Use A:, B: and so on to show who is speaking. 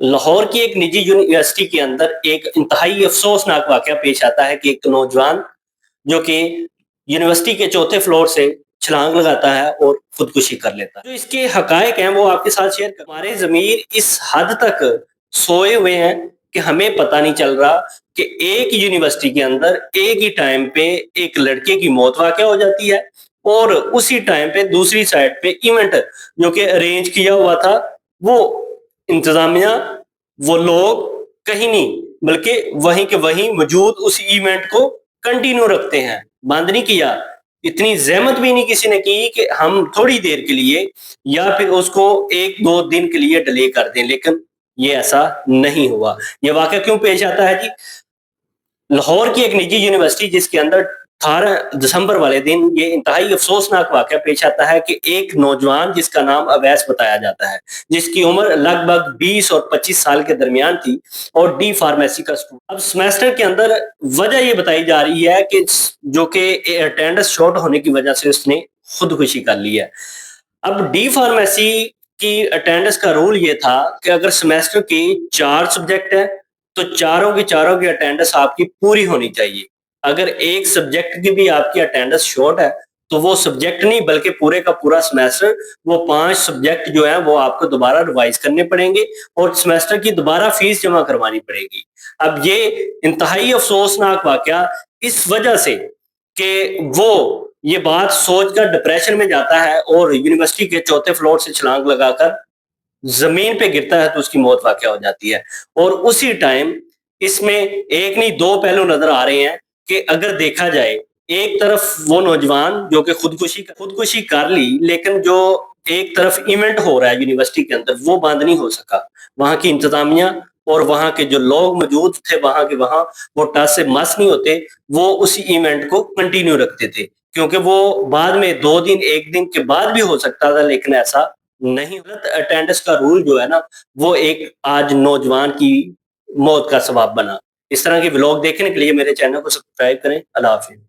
A: लाहौर की एक निजी यूनिवर्सिटी के अंदर एक इंतहाई अफसोसनाक वाकया पेश आता है कि एक नौजवान जो कि यूनिवर्सिटी के चौथे फ्लोर से छलांग लगाता है और खुदकुशी कर लेता है। जो इसके हकायक हैं वो आपके साथ शेयर कर। हमारे ज़मीर इस हद तक सोए हुए हैं कि हमें पता नहीं चल रहा कि एक यूनिवर्सिटी के अंदर एक ही टाइम पे एक लड़के की मौत वाक़या हो जाती है और उसी टाइम पे दूसरी साइड पे इवेंट जो कि अरेंज किया हुआ था, वो इंतज़ामिया, वो लोग कहीं नहीं बल्कि वहीं के वहीं मौजूद उस इवेंट को कंटिन्यू रखते हैं, बंद नहीं किया। इतनी ज़हमत भी नहीं किसी ने की कि हम थोड़ी देर के लिए या फिर उसको 1-2 दिन के लिए डिले कर दें, लेकिन ये ऐसा नहीं हुआ। ये वाक़या क्यों पेश आता है जी? लाहौर की एक निजी यूनिवर्सिटी जिसके अंदर 18 दिसंबर वाले दिन ये इंतहाई अफसोसनाक वाक़या पेश आता है कि एक नौजवान जिसका नाम अवैस बताया जाता है, जिसकी उम्र लगभग 20 और 25 साल के दरमियान थी और डी फार्मेसी का स्टूडेंट। अब सेमेस्टर के अंदर वजह ये बताई जा रही है कि जो कि अटेंडेंस शॉर्ट होने की वजह से उसने खुदकुशी कर ली है। अब डी फार्मेसी की अटेंडेंस का रूल ये था कि अगर सेमेस्टर के 4 सब्जेक्ट हैं, तो चारों की अटेंडेंस आपकी पूरी होनी चाहिए। अगर एक सब्जेक्ट की भी आपकी अटेंडेंस शॉर्ट है, तो वो सब्जेक्ट नहीं बल्कि पूरे का पूरा सेमेस्टर वो 5 सब्जेक्ट जो हैं वो आपको दोबारा रिवाइज करने पड़ेंगे और सेमेस्टर की दोबारा फीस जमा करवानी पड़ेगी। अब ये इंतहाई अफसोसनाक वाक़या इस वजह से कि वो ये बात सोचकर डिप्रेशन में जाता है और यूनिवर्सिटी के चौथे फ्लोर से छलांग लगाकर ज़मीन पे गिरता है तो उसकी मौत वाक़या हो जाती है। और उसी टाइम इसमें एक नहीं 2 पहलू नज़र आ रहे हैं कि अगर देखा जाए, एक तरफ वो नौजवान जो कि खुदकुशी कर ली, लेकिन जो एक तरफ इवेंट हो रहा है यूनिवर्सिटी के अंदर वो बंद नहीं हो सका। वहाँ की इंतज़ामिया और वहाँ के जो लोग मौजूद थे वहाँ के वहाँ, वो टस से मस नहीं होते, वो उसी इवेंट को कंटिन्यू रखते थे। क्योंकि वो बाद में 2 दिन, 1 दिन के बाद भी हो सकता था, लेकिन ऐसा नहीं। गलत अटेंडेंस का रूल जो है ना, वो एक आज नौजवान की मौत का सबब बना। इस तरह के व्लॉग देखने के लिए मेरे चैनल को सब्सक्राइब करें। अल्लाह हाफ़िज़।